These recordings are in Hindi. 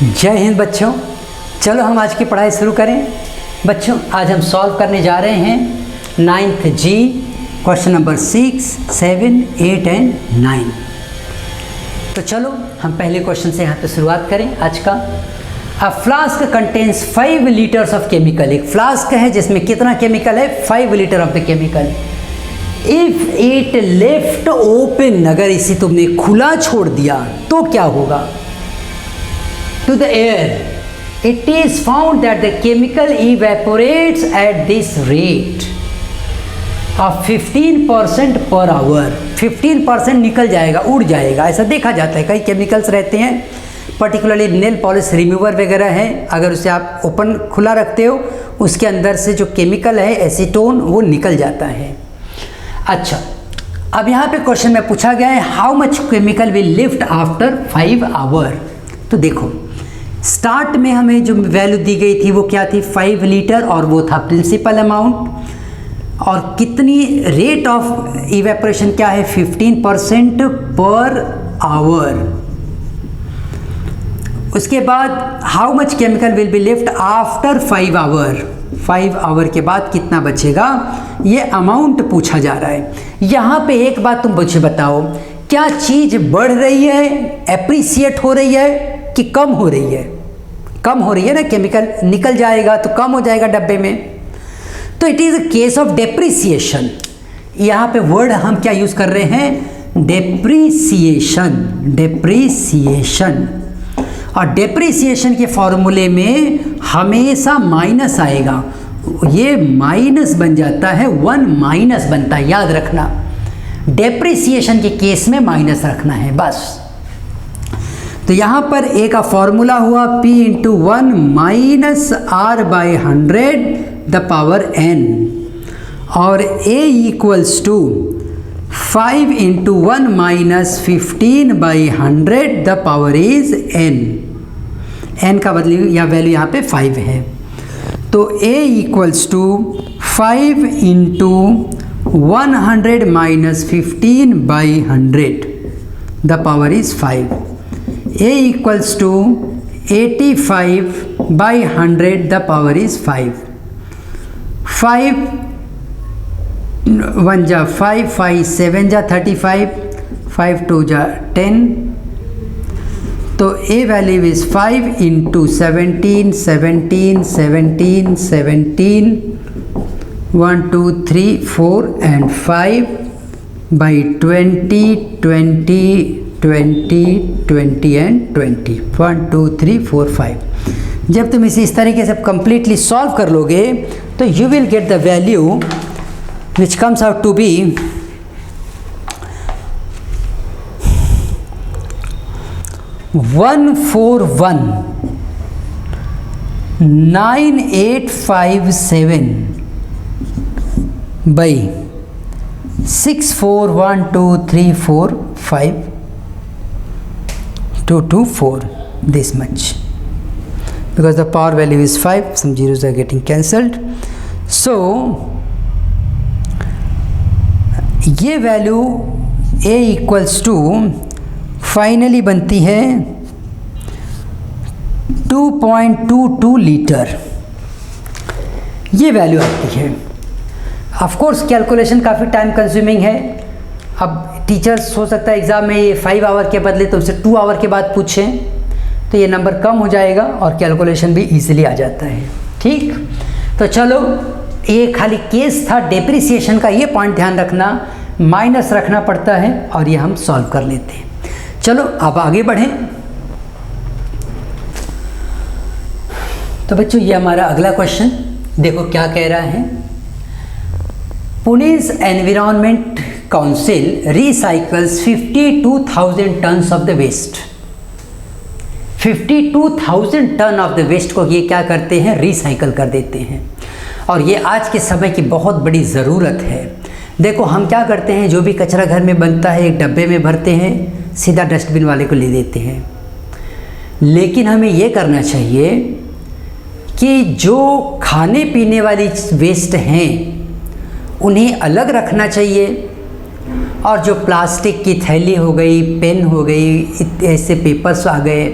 जय हिंद बच्चों। चलो हम आज की पढ़ाई शुरू करें। बच्चों आज हम सॉल्व करने जा रहे हैं 9th ji question number 6, 7, 8 and 9। तो चलो हम पहले क्वेश्चन से यहाँ पे शुरुआत करें आज का। A flask contains 5 litres of chemical. एक फ्लास्क है जिसमें कितना केमिकल है? 5 litre of the chemical. If it left open, अगर इसे तुमने खुला छोड़ दिया तो क्या होगा? To the air, it is found that the chemical evaporates at this rate of 15% per hour। 15% निकल जाएगा, उड़ जाएगा, ऐसा देखा जाता है। कई केमिकल्स रहते हैं, पर्टिकुलरली नेल पॉलिश रिमूवर वगैरह है, अगर उसे आप ओपन खुला रखते हो उसके अंदर से जो केमिकल है एसीटोन वो निकल जाता है। अच्छा, अब यहाँ पे क्वेश्चन में पूछा गया है how much chemical will lift after 5 hour. तो देखो स्टार्ट में हमें जो वैल्यू दी गई थी वो क्या थी? 5 लीटर, और वो था प्रिंसिपल अमाउंट। और कितनी रेट ऑफ इवेपोरेशन क्या है? 15% पर आवर। उसके बाद how much chemical will be lift after 5 hour. 5 hour के बाद कितना बचेगा, ये अमाउंट पूछा जा रहा है। यहाँ पे एक बात तुम मुझे बताओ, क्या चीज़ बढ़ रही है, एप्रिसिएट हो रही है कि कम हो रही है? कम हो रही है ना, केमिकल निकल जाएगा तो कम हो जाएगा डब्बे में। तो it is a case of depreciation. यहाँ पे वर्ड हम क्या यूज़ कर रहे हैं? डेप्रिसिएशन। डेप्रिसिएशन। और डेप्रिसिएशन के फॉर्मूले में हमेशा माइनस आएगा, ये माइनस बन जाता है, 1 माइनस बनता है, याद रखना। डेप्रिसिएशन के केस में माइनस रखना है बस। तो यहाँ पर ए का फॉर्मूला हुआ P × 1 minus R by 100 the power n, और A equals to 5 × 1 minus 15 by 100 the power is n। n का बदली या वैल्यू यहाँ पे 5 है। तो A equals to 5 × 100 minus 15 by 100 the power is 5। A equals to 85 by 100 the power is 5। 5 1 जा 5, 5 7 जा 35, 5 2 जा 10। तो A value is 5 into 17, 17, 17, 17, 1 2 3 4 and 5 by 20, 20, 20, 20 and 20, 1 2 3 4 5। जब तुम इसे इस तरीके से कंप्लीटली सॉल्व कर लोगे तो you will get the value which comes out to be 141,9857 by 6412345 224, this much, because the power value is 5, some zeros are getting cancelled। So ये value A equals to finally बनती है 2.22 लीटर, ये वैल्यू आती है। ऑफ कोर्स कैलकुलेशन काफ़ी टाइम कंज्यूमिंग है। अब टीचर्स हो सकता है एग्ज़ाम में ये 5 आवर के बदले तुमसे 2 आवर के बाद पूछें, तो ये नंबर कम हो जाएगा और कैलकुलेशन भी इजीली आ जाता है। ठीक, तो चलो ये खाली केस था डेप्रिसिएशन का, ये पॉइंट ध्यान रखना, माइनस रखना पड़ता है और ये हम सॉल्व कर लेते हैं। चलो अब आगे बढ़ें। तो बच्चों ये हमारा अगला क्वेश्चन देखो क्या कह रहा है। पुणे's environment council recycles 52,000 tons of the waste. 52,000 ton of the waste को ये क्या करते हैं? रिसाइकल कर देते हैं। और ये आज के समय की बहुत बड़ी ज़रूरत है। देखो हम क्या करते हैं, जो भी कचरा घर में बनता है एक डब्बे में भरते हैं, सीधा डस्टबिन वाले को ले देते हैं। लेकिन हमें ये करना चाहिए कि जो खाने पीने वाली वेस्ट हैं उन्हें अलग रखना चाहिए, और जो प्लास्टिक की थैली हो गई, पेन हो गई, ऐसे पेपर्स आ गए,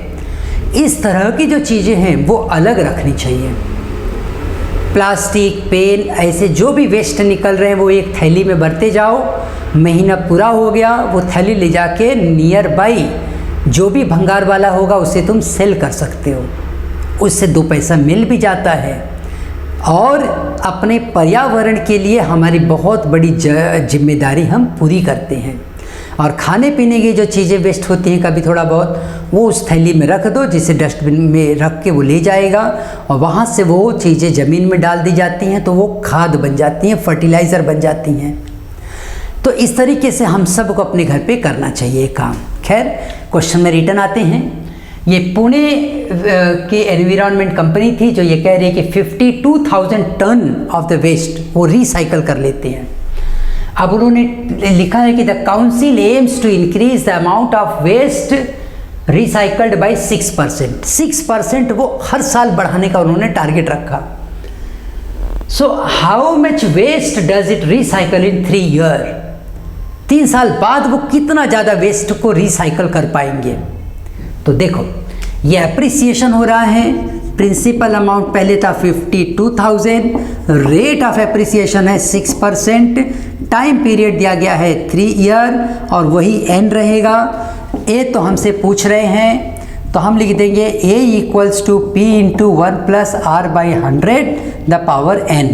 इस तरह की जो चीज़ें हैं वो अलग रखनी चाहिए। प्लास्टिक, पेन, ऐसे जो भी वेस्ट निकल रहे हैं वो एक थैली में भरते जाओ। महीना पूरा हो गया, वो थैली ले जाके नियर बाई जो भी भंगार वाला होगा उसे तुम सेल कर सकते हो, उससे 2 पैसा मिल भी जाता है। और अपने पर्यावरण के लिए हमारी बहुत बड़ी जिम्मेदारी हम पूरी करते हैं। और खाने पीने की जो चीज़ें वेस्ट होती हैं कभी थोड़ा बहुत, वो उस थैली में रख दो, जिसे डस्टबिन में रख के वो ले जाएगा और वहाँ से वो चीज़ें ज़मीन में डाल दी जाती हैं तो वो खाद बन जाती हैं, फर्टिलाइज़र बन जाती हैं। तो इस तरीके से हम सबको अपने घर पे करना चाहिए काम। खैर, क्वेश्चन में रिटर्न आते हैं। ये पुणे की एनवायरनमेंट कंपनी थी जो ये कह रही है कि 52,000 टन ऑफ द वेस्ट वो रिसाइकल कर लेते हैं। अब उन्होंने लिखा है कि the council aims to increase the amount of waste recycled by 6%। 6% वो हर साल बढ़ाने का उन्होंने टारगेट रखा। So how much waste does it recycle in 3 year? 3 साल बाद वो कितना ज़्यादा वेस्ट को रिसाइकल कर पाएंगे? तो देखो, ये अप्रिसिएशन हो रहा है। प्रिंसिपल अमाउंट पहले था 52,000, रेट ऑफ अप्रिसिएशन है 6%, टाइम पीरियड दिया गया है 3 ईयर और वही एन रहेगा। ए तो हमसे पूछ रहे हैं तो हम लिख देंगे A equals to P into 1 plus R by 100 the power n।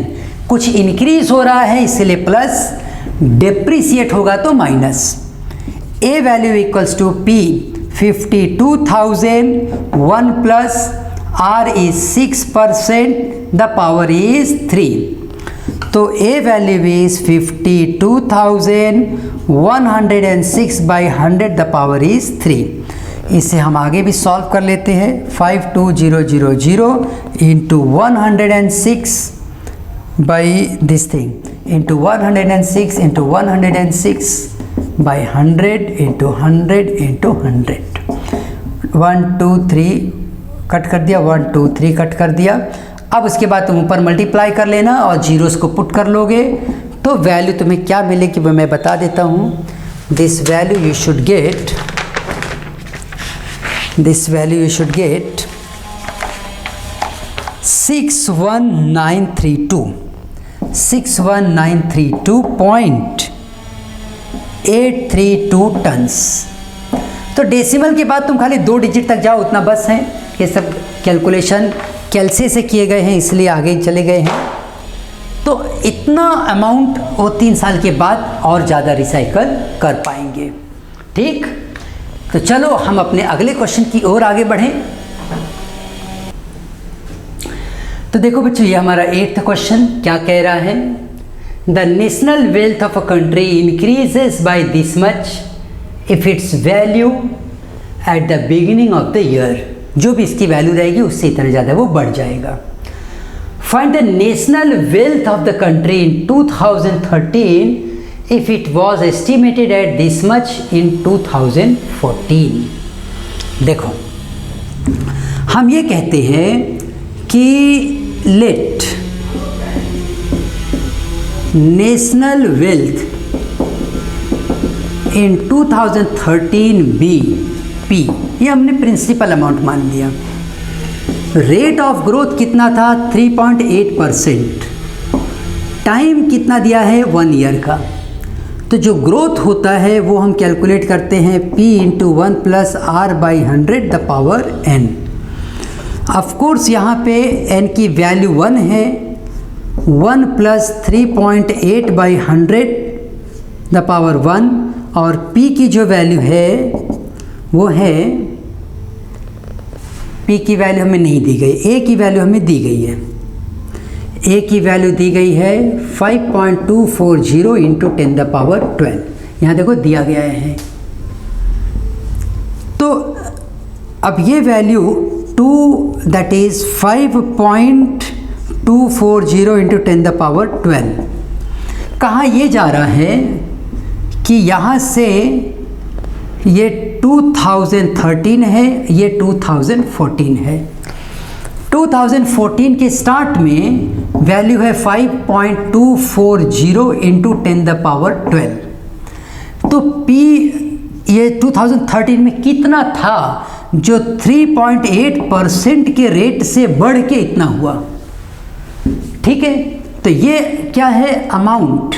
कुछ इंक्रीज हो रहा है इसलिए प्लस, डेप्रिसिएट होगा तो minus. A value equals to P 52,000, 1 plus R is 6%, the power is 3। तो A value is 52,106 by 100 the power is 3। इसे हम आगे भी सॉल्व कर लेते हैं। 52000 into 106 by this thing into 106 into 106 by 100 into 100 into 100। 1 2 3 cut कर दिया, 1 2 3 कट कर दिया। अब उसके बाद तुम ऊपर मल्टीप्लाई कर लेना और जीरोस को पुट कर लोगे तो वैल्यू तुम्हें क्या मिलेगी वो मैं बता देता हूँ। This value you should get 61932 tons. तो डेसिमल के बाद तुम खाली 2 डिजिट तक जाओ, उतना बस है। ये सब कैलकुलेशन कैलसे से किए गए हैं इसलिए आगे चले गए हैं। तो इतना अमाउंट वो 3 साल के बाद और ज़्यादा रिसाइकल कर पाएंगे। ठीक, तो चलो हम अपने अगले क्वेश्चन की ओर आगे बढ़ें। तो देखो बच्चों, ये हमारा 8th क्वेश्चन क्या कह रहा है? The national wealth of a country increases by this much if it's value at the beginning of the year. जो भी इसकी वैल्यू रहेगी उससे इतना ज़्यादा वो बढ़ जाएगा। Find the national wealth of the country in 2013 if it was estimated at this much in 2014। देखो, हम ये कहते हैं कि let national wealth in 2013 B P, ये हमने प्रिंसिपल अमाउंट मान लिया। रेट ऑफ ग्रोथ कितना था? 3.8%। टाइम कितना दिया है? 1 ईयर का। तो जो ग्रोथ होता है वो हम कैलकुलेट करते हैं P into 1 plus R by 100 the power n। Of course यहाँ पे n की वैल्यू 1 है। 1 प्लस 3.8 बाई 100 द पावर 1 और P की जो वैल्यू है वो है, P की वैल्यू हमें नहीं दी गई, A की वैल्यू हमें दी गई है। A की वैल्यू दी गई है 5.240 इंटू 10 द पावर 12। यहाँ देखो दिया गया है। तो अब ये value 2 that is 5.240 into 10 the power 12 कहाँ ये जा रहा है कि यहाँ से ये 2013 है, ये 2014 है। 2014 के स्टार्ट में वैल्यू है 5.240 इंटू 10 द पावर 12। तो P ये 2013 में कितना था जो 3.8% के रेट से बढ़ के इतना हुआ। ठीक है, तो ये क्या है, अमाउंट,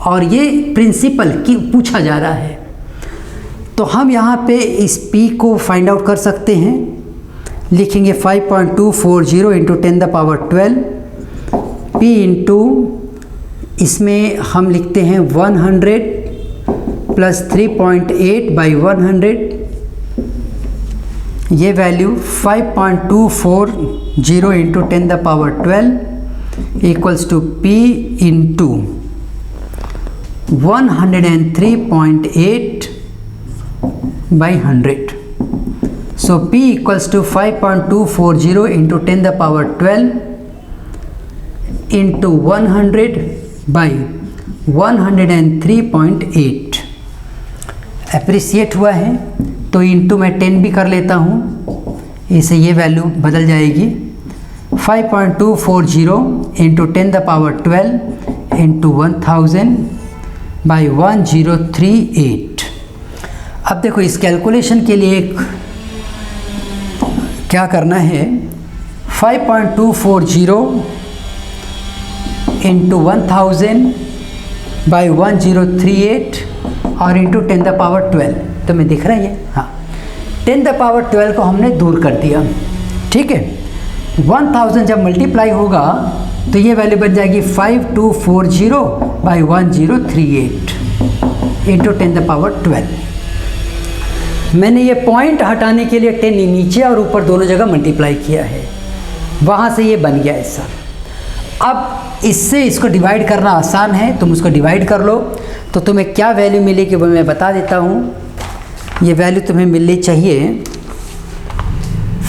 और ये प्रिंसिपल की पूछा जा रहा है। तो हम यहाँ पे इस P को फाइंड आउट कर सकते हैं। लिखेंगे 5.240 इंटू 10⁻12 P इंटू, इसमें हम लिखते हैं 100 प्लस 3.8/100, ये value 5.240 into 10⁻12 equals to P into 103.8/100. So P equals to 5.240 into 10⁻12 into 100/103.8. Appreciate हुआ है तो इंटू मैं 10 भी कर लेता हूँ, इससे ये वैल्यू बदल जाएगी 5.240 इंटू 10⁻12 इंटू 1000/1038. अब देखो इस कैलकुलेशन के लिए क्या करना है, 5.240 इंटू 1000/1038 और इंटू 10⁻12, तो मैं दिख रहा है ये, हाँ 10⁻12 को हमने दूर कर दिया। ठीक है, 1000 जब मल्टीप्लाई होगा तो ये वैल्यू बन जाएगी 5240/1038 इंटू 10⁻12। मैंने ये पॉइंट हटाने के लिए 10 नीचे और ऊपर दोनों जगह मल्टीप्लाई किया है, वहाँ से ये बन गया ऐसा। अब इससे इसको डिवाइड करना आसान है, तुम उसको डिवाइड कर लो तो तुम्हें क्या वैल्यू मिलेगी वो मैं बता देता हूँ। ये वैल्यू तुम्हें मिलनी चाहिए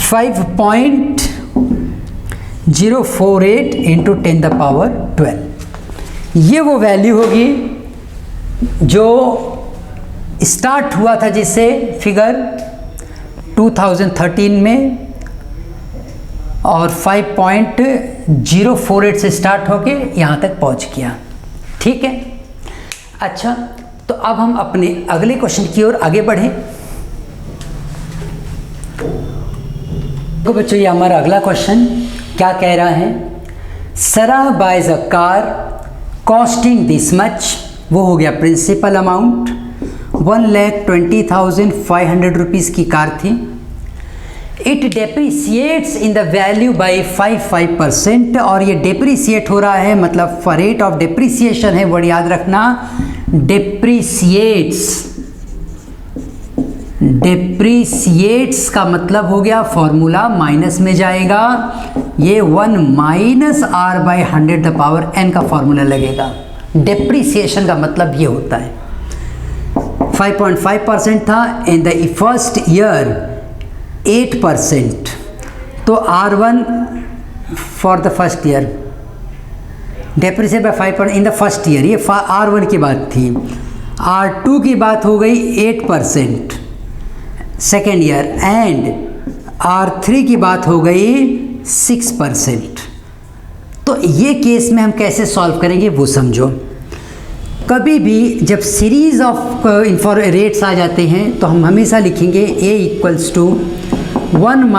5.048 इंटू 10⁻12। ये वो वैल्यू होगी जो स्टार्ट हुआ था जिससे फिगर 2013 में, और 5.048 से स्टार्ट होके यहाँ तक पहुँच गया। ठीक है, अच्छा तो अब हम अपने अगले क्वेश्चन की ओर आगे बढ़ें। तो बच्चों ये हमारा अगला क्वेश्चन क्या कह रहा है, Sara buys a car costing this much, वो हो गया प्रिंसिपल अमाउंट, 1,20,500 रुपीज़ की कार थी। It depreciates in the value by 5%, और ये डेप्रीसिएट हो रहा है, मतलब रेट ऑफ डेप्रीसिएशन है, वर्ड याद रखना, डेप्रीसिएट्स का मतलब हो गया फॉर्मूला माइनस में जाएगा, ये 1 - R/100n का फॉर्मूला लगेगा। डेप्रीसिएशन का मतलब ये होता है 5.5% था, इन द फर्स्ट ईयर 8%, तो R1 for the first year depreciate by 5% in the first year, ये R1 की बात थी। R2 की बात हो गई 8% सेकेंड ईयर, एंड R3 की बात हो गई 6%। तो ये केस में हम कैसे सॉल्व करेंगे वो समझो। कभी भी जब सीरीज ऑफ रेट्स आ जाते हैं तो हम हमेशा लिखेंगे A equals to 1 -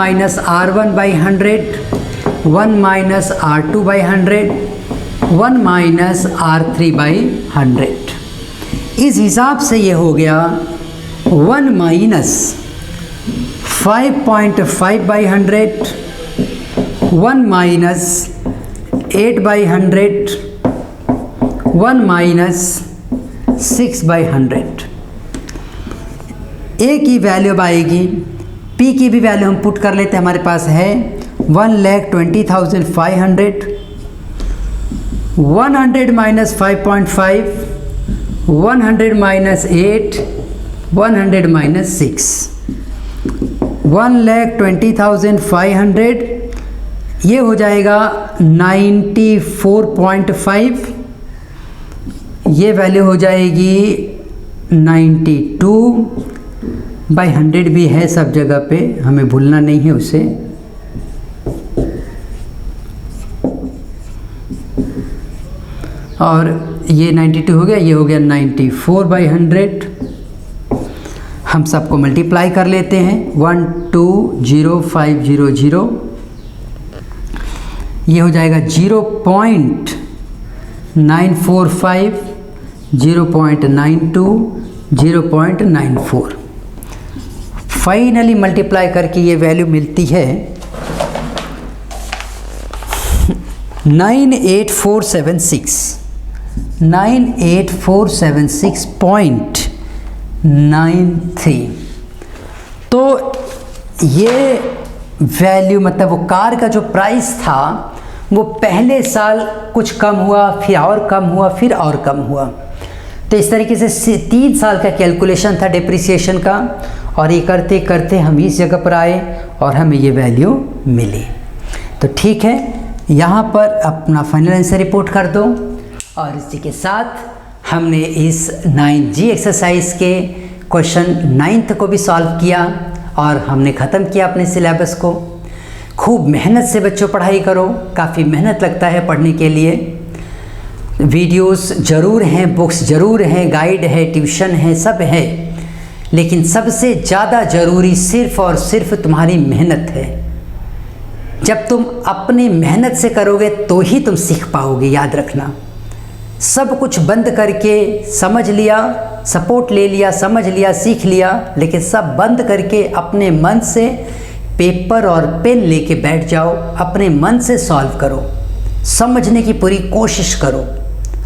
R1/100, 1 - R2/100, 1 - R3/100। इस हिसाब से ये हो गया 1 - 5.5/100, 1 - 8/100, 1 - 6/100। ए की वैल्यू आएगी, पी की भी वैल्यू हम पुट कर लेते हैं, हमारे पास है 1,20,500, 100 - 5.5, 100 - 8, 100 - 6, 1,20,500 ये हो जाएगा 94.5, ये वैल्यू हो जाएगी 92/100 भी है सब जगह पे, हमें भूलना नहीं है उसे। और ये 92 हो गया, ये हो गया 94/100। हम सबको मल्टीप्लाई कर लेते हैं। 120500 ये हो जाएगा 0.945, 0.92, 0.94। फाइनली मल्टीप्लाई करके ये वैल्यू मिलती है 98476.93। तो ये वैल्यू मतलब वो कार का जो प्राइस था वो पहले साल कुछ कम हुआ, फिर और कम हुआ, फिर और कम हुआ। तो इस तरीके से 3 साल का कैलकुलेशन था डिप्रिसिएशन का, और ये करते करते हम इस जगह पर आए और हमें ये वैल्यू मिली। तो ठीक है, यहाँ पर अपना फाइनल आंसर रिपोर्ट कर दो। और इसी के साथ हमने इस 9G एक्सरसाइज के क्वेश्चन 9th को भी सॉल्व किया और हमने ख़त्म किया अपने सिलेबस को। खूब मेहनत से बच्चों पढ़ाई करो, काफ़ी मेहनत लगता है पढ़ने के लिए। वीडियोस ज़रूर हैं, बुक्स ज़रूर हैं, गाइड है, ट्यूशन है, सब है, लेकिन सबसे ज़्यादा ज़रूरी सिर्फ़ और सिर्फ तुम्हारी मेहनत है। जब तुम अपनी मेहनत से करोगे तो ही तुम सीख पाओगे, याद रखना। सब कुछ बंद करके समझ लिया, सपोर्ट ले लिया, समझ लिया, सीख लिया, लेकिन सब बंद करके अपने मन से पेपर और पेन लेके बैठ जाओ, अपने मन से सॉल्व करो, समझने की पूरी कोशिश करो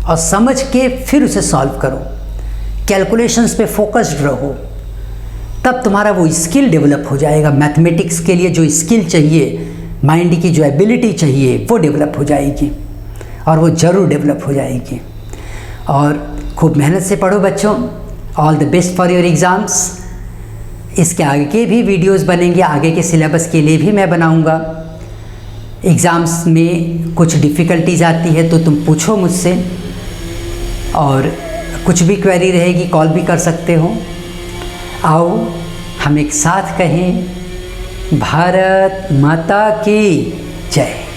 और समझ के फिर उसे सॉल्व करो। कैलकुलेशंस पे फोकस्ड रहो, तब तुम्हारा वो स्किल डेवलप हो जाएगा। मैथमेटिक्स के लिए जो स्किल चाहिए, माइंड की जो एबिलिटी चाहिए, वो डेवलप हो जाएगी, और वो ज़रूर डेवलप हो जाएगी। और खूब मेहनत से पढ़ो बच्चों। All the best for your exams. इसके आगे के भी वीडियोस बनेंगे, आगे के सिलेबस के लिए भी मैं बनाऊंगा। एग्ज़ाम्स में कुछ डिफ़िकल्टीज आती है तो तुम पूछो मुझसे, और कुछ भी क्वेरी रहेगी कॉल भी कर सकते हो। आओ हम एक साथ कहें, भारत माता की जय।